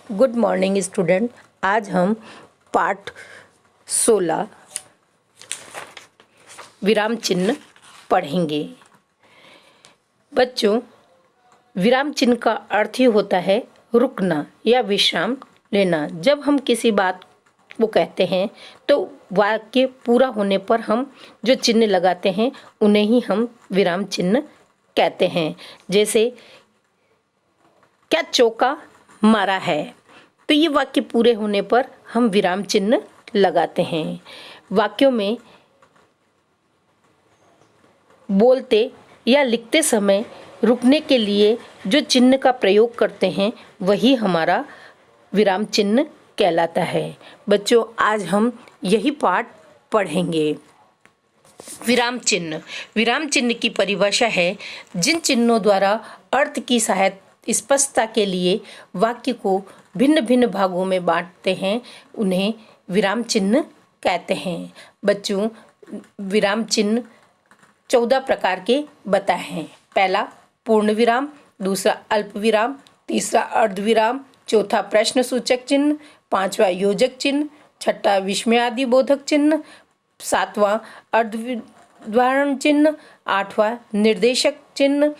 Good morning student. आज हम पाठ 16 विराम चिन्ह पढ़ेंगे। बच्चों, विराम चिन्ह का अर्थ ही होता है रुकना या विश्राम लेना। जब हम किसी बात को कहते हैं तो वाक्य पूरा होने पर हम जो चिन्ह लगाते हैं उन्हें ही हम विराम चिन्ह कहते हैं। जैसे क्या चौका मारा है, तो ये वाक्य पूरे होने पर हम विराम चिन्ह लगाते हैं। वाक्यों में बोलते या लिखते समय रुकने के लिए जो चिन्ह का प्रयोग करते हैं वही हमारा विराम चिन्ह कहलाता है। बच्चों, आज हम यही पाठ पढ़ेंगे। विराम चिन्ह की परिभाषा है जिन चिन्हों द्वारा अर्थ की स्पष्टता के लिए वाक्य को भिन्न भिन्न भागों में बांटते हैं उन्हें विराम चिन्ह कहते हैं। बच्चों, विराम चिन्ह 14 प्रकार के बताए हैं। पहला पूर्ण विराम, दूसरा अल्प विराम, तीसरा अर्ध विराम, चौथा प्रश्न सूचक चिन्ह, पांचवा योजक चिन्ह, छठा विस्मयादि बोधक चिन्ह, सातवां अर्धविराम चिन्ह, आठवां निर्देशक चिन्ह,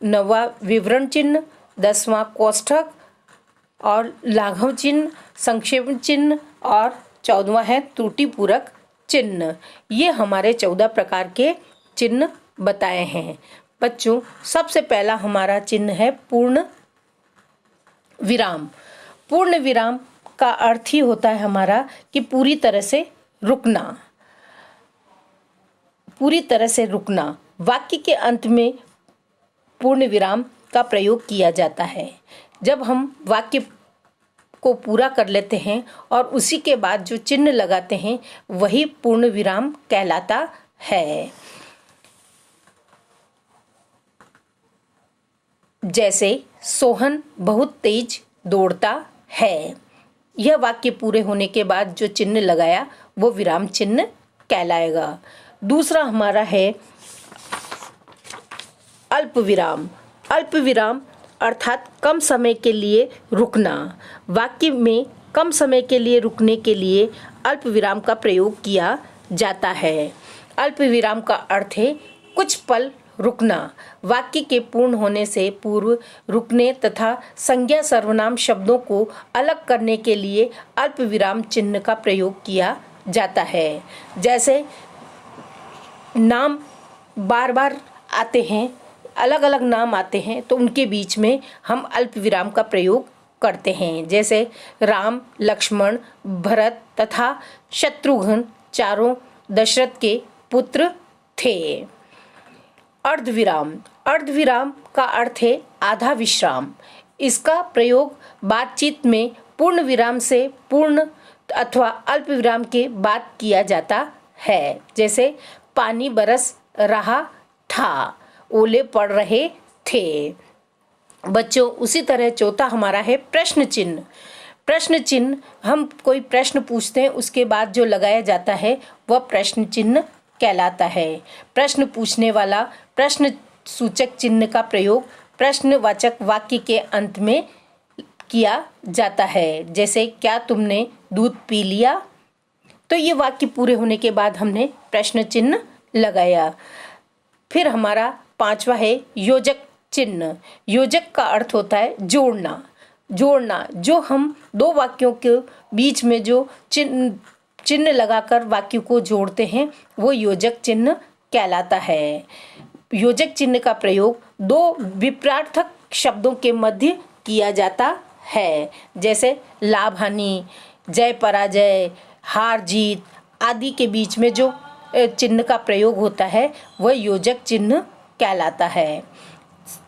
नौवां विवरण चिन्ह, 10वां कोष्ठक और लाघव चिन्ह, संक्षेप चिन्ह और 14वां है त्रुटि पूरक चिन्ह। ये हमारे 14 प्रकार के चिन्ह बताए हैं। बच्चों, सबसे पहला हमारा चिन्ह है पूर्ण विराम। पूर्ण विराम का अर्थ ही होता है हमारा कि पूरी तरह से रुकना। पूरी तरह से रुकना। वाक्य के अंत में पूर्ण विराम का प्रयोग किया जाता है। जब हम वाक्य को पूरा कर लेते हैं और उसी के बाद जो चिन्ह लगाते हैं वही पूर्ण विराम कहलाता है। जैसे सोहन बहुत तेज दौड़ता है। यह वाक्य पूरे होने के बाद जो चिन्ह लगाया वो विराम चिन्ह कहलाएगा। दूसरा हमारा है अल्प विराम। अल्प विराम अर्थात कम समय के लिए रुकना। वाक्य में कम समय के लिए रुकने के लिए अल्प विराम का प्रयोग किया जाता है। अल्प विराम का अर्थ है कुछ पल रुकना। वाक्य के पूर्ण होने से पूर्व रुकने तथा संज्ञा सर्वनाम शब्दों को अलग करने के लिए अल्प विराम चिन्ह का प्रयोग किया जाता है। जैसे नाम बार बार आते हैं, अलग अलग नाम आते हैं, तो उनके बीच में हम अल्प विराम का प्रयोग करते हैं। जैसे राम, लक्ष्मण, भरत तथा शत्रुघ्न चारों दशरथ के पुत्र थे। अर्धविराम। अर्धविराम का अर्थ है आधा विश्राम। इसका प्रयोग बातचीत में पूर्ण विराम से पूर्ण अथवा अल्प विराम के बाद किया जाता है। जैसे पानी बरस रहा था, ओले पड़ रहे थे। बच्चों, उसी तरह चौथा हमारा है प्रश्न चिन्ह। प्रश्न चिन्ह, हम कोई प्रश्न पूछते हैं उसके बाद जो लगाया जाता है वह प्रश्न चिन्ह कहलाता है। प्रश्न पूछने वाला प्रश्न सूचक चिन्ह का प्रयोग प्रश्नवाचक वाक्य के अंत में किया जाता है। जैसे क्या तुमने दूध पी लिया, तो ये वाक्य पूरे होने के बाद हमने प्रश्न चिन्ह लगाया। फिर हमारा पांचवा है योजक चिन्ह। योजक का अर्थ होता है जोड़ना। जोड़ना, जो हम दो वाक्यों के बीच में जो चिन्ह लगाकर वाक्य को जोड़ते हैं वो योजक चिन्ह कहलाता है। योजक चिन्ह का प्रयोग दो विपरीतार्थक शब्दों के मध्य किया जाता है। जैसे लाभ हानि, जय पराजय, हार जीत आदि के बीच में जो चिन्ह का प्रयोग होता है वह योजक चिन्ह कहलाता है।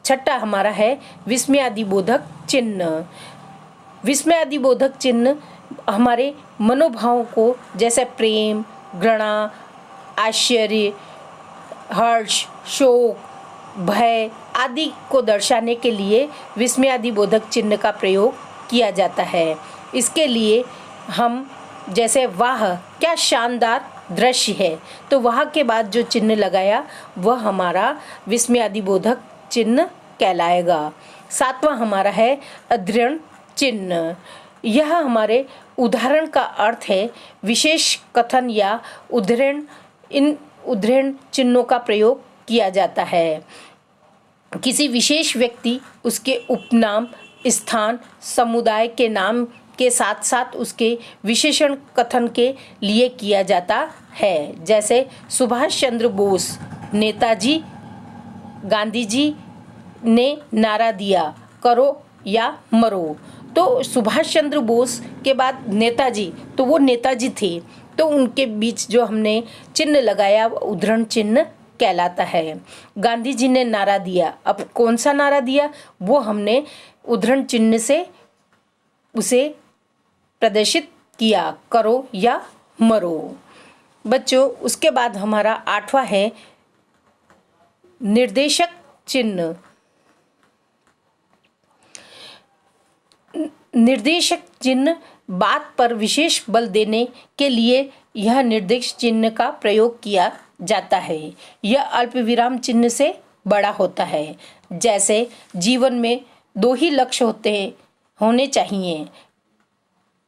छठा हमारा है विस्मयादि बोधक चिन्ह। विस्मयादि बोधक चिन्ह हमारे मनोभावों को, जैसे प्रेम, घृणा, आश्चर्य, हर्ष, शोक, भय आदि को दर्शाने के लिए विस्मयादि बोधक चिन्ह का प्रयोग किया जाता है। इसके लिए हम जैसे वाह क्या शानदार दृश्य है, तो वहाँ के बाद जो चिन्ह लगाया वह हमारा विस्मयादि बोधक चिन्ह कहलाएगा। सातवां हमारा है अदृढ़ चिन्ह। यह हमारे उदाहरण का अर्थ है विशेष कथन या उद्धरण। इन उद्धरण चिन्हों का प्रयोग किया जाता है। किसी विशेष व्यक्ति, उसके उपनाम, स्थान, समुदाय के नाम के साथ साथ उसके विशेषण कथन के लिए किया जाता है। जैसे सुभाष चंद्र बोस, नेताजी, गांधी जी ने नारा दिया, करो या मरो। तो सुभाष चंद्र बोस के बाद नेताजी, तो वो नेताजी थे, तो उनके बीच जो हमने चिन्ह लगाया उद्धरण चिन्ह कहलाता है। गांधी जी ने नारा दिया, अब कौन सा नारा दिया वो हमने उद्धरण चिन्ह से उसे प्रदर्शित किया, करो या मरो। बच्चों, उसके बाद हमारा 8वां है निर्देशक चिन्ह। निर्देशक चिन्ह बात पर विशेष बल देने के लिए यह निर्देशक चिन्ह का प्रयोग किया जाता है। यह अल्प विराम चिन्ह से बड़ा होता है। जैसे जीवन में 2 ही लक्ष्य होने चाहिए,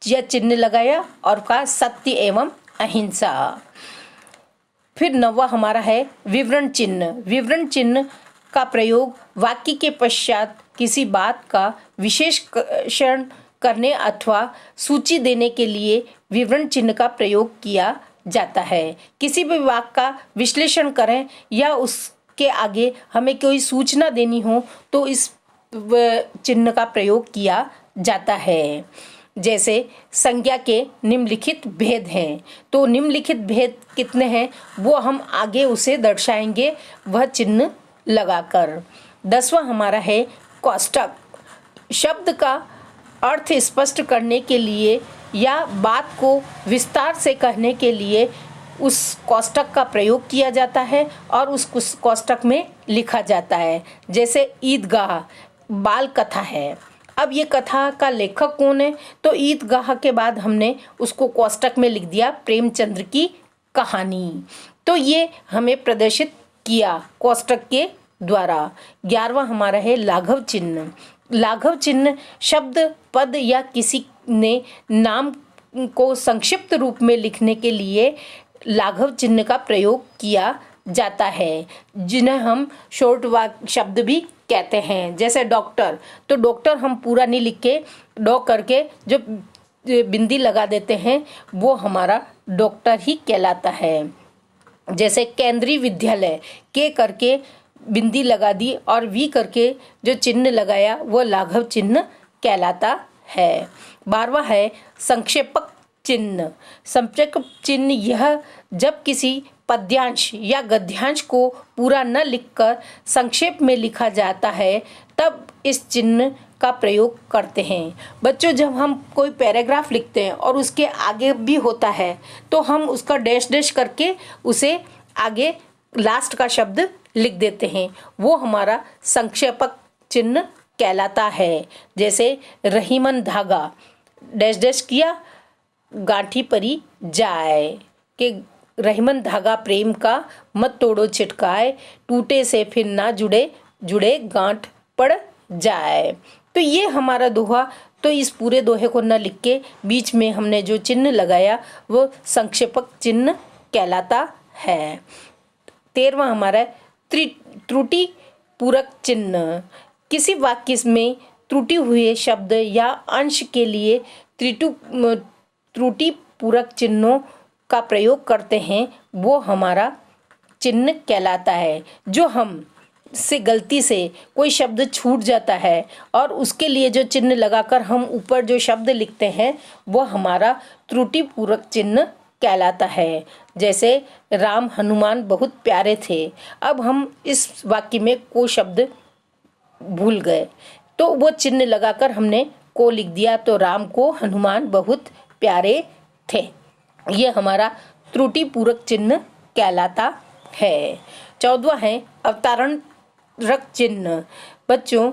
यह चिन्ह लगाया और कहा सत्य एवं अहिंसा। फिर 9वां हमारा है विवरण चिन्ह। विवरण चिन्ह का प्रयोग वाक्य के पश्चात किसी बात का विशेषण करने अथवा सूची देने के लिए विवरण चिन्ह का प्रयोग किया जाता है। किसी भी वाक्य का विश्लेषण करें या उसके आगे हमें कोई सूचना देनी हो तो इस चिन्ह का प्रयोग किया जाता है। जैसे संज्ञा के निम्नलिखित भेद हैं, तो निम्नलिखित भेद कितने हैं वो हम आगे उसे दर्शाएंगे वह चिन्ह लगाकर। 10वां हमारा है कोष्ठक। शब्द का अर्थ स्पष्ट करने के लिए या बात को विस्तार से कहने के लिए उस कोष्ठक का प्रयोग किया जाता है और उस कोष्ठक में लिखा जाता है। जैसे ईदगाह बाल कथा है। अब ये कथा का लेखक कौन है, तो ईदगाह के बाद हमने उसको कोष्ठक में लिख दिया प्रेमचंद्र की कहानी। तो ये हमें प्रदर्शित किया कोष्ठक के द्वारा। 11वां हमारा है लाघव चिन्ह। लाघव चिन्ह शब्द, पद या किसी ने नाम को संक्षिप्त रूप में लिखने के लिए लाघव चिन्ह का प्रयोग किया जाता है, जिन्हें हम शॉर्ट वाक्य शब्द भी कहते हैं। जैसे डॉक्टर, तो डॉक्टर हम पूरा नहीं लिख के डॉ करके जो बिंदी लगा देते हैं वो हमारा डॉक्टर ही कहलाता है। जैसे केंद्रीय विद्यालय, के करके बिंदी लगा दी और वी करके जो चिन्ह लगाया वो लाघव चिन्ह कहलाता है। 12वां है संक्षेपक चिन्ह। संक्षेपक चिन्ह यह जब किसी पद्यांश या गद्यांश को पूरा न लिखकर संक्षेप में लिखा जाता है तब इस चिन्ह का प्रयोग करते हैं। बच्चों, जब हम कोई पैराग्राफ लिखते हैं और उसके आगे भी होता है तो हम उसका डैश डैश करके उसे आगे लास्ट का शब्द लिख देते हैं, वो हमारा संक्षेपक चिन्ह कहलाता है। जैसे रहीमन धागा, डैश डैश किया, गांठी परी जाए, कि रहीमन धागा प्रेम का मत तोड़ो छिटकाए, टूटे से फिर ना जुड़े जुड़े गांठ पड़ जाए। तो ये हमारा दोहा, तो इस पूरे दोहे को न लिख के बीच में हमने जो चिन्ह लगाया वो संक्षेपक चिन्ह कहलाता है। 13वां हमारा त्रुटि पूरक चिन्ह। किसी वाक्य में त्रुटि हुए शब्द या अंश के लिए त्रुटि पूरक चिन्हों का प्रयोग करते हैं वो हमारा चिन्ह कहलाता है। जो हम से गलती से कोई शब्द छूट जाता है और उसके लिए जो चिन्ह लगाकर हम ऊपर जो शब्द लिखते हैं वो हमारा त्रुटि पूरक चिन्ह कहलाता है। जैसे राम हनुमान बहुत प्यारे थे, अब हम इस वाक्य में को शब्द भूल गए तो वो चिन्ह लगाकर हमने को लिख दिया, तो राम को हनुमान बहुत प्यारे थे। ये हमारा त्रुटि पूरक चिन्ह कहलाता है। 14वां है अवतारणक चिन्ह। बच्चों,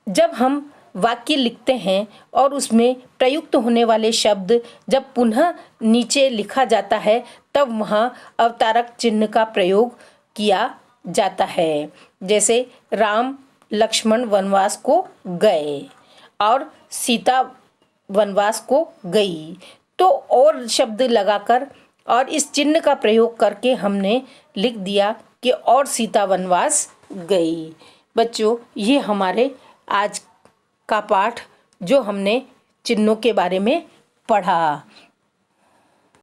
जब हम वाक्य लिखते हैं और उसमें प्रयुक्त होने वाले शब्द जब पुनः नीचे लिखा जाता है तब वहाँ अवतारक चिन्ह का प्रयोग किया जाता है। जैसे राम लक्ष्मण वनवास को गए, और सीता वनवास को गई। तो और शब्द लगाकर और इस चिन्ह का प्रयोग करके हमने लिख दिया कि और सीता वनवास गई। बच्चों, ये हमारे आज का पाठ जो हमने चिन्हों के बारे में पढ़ा।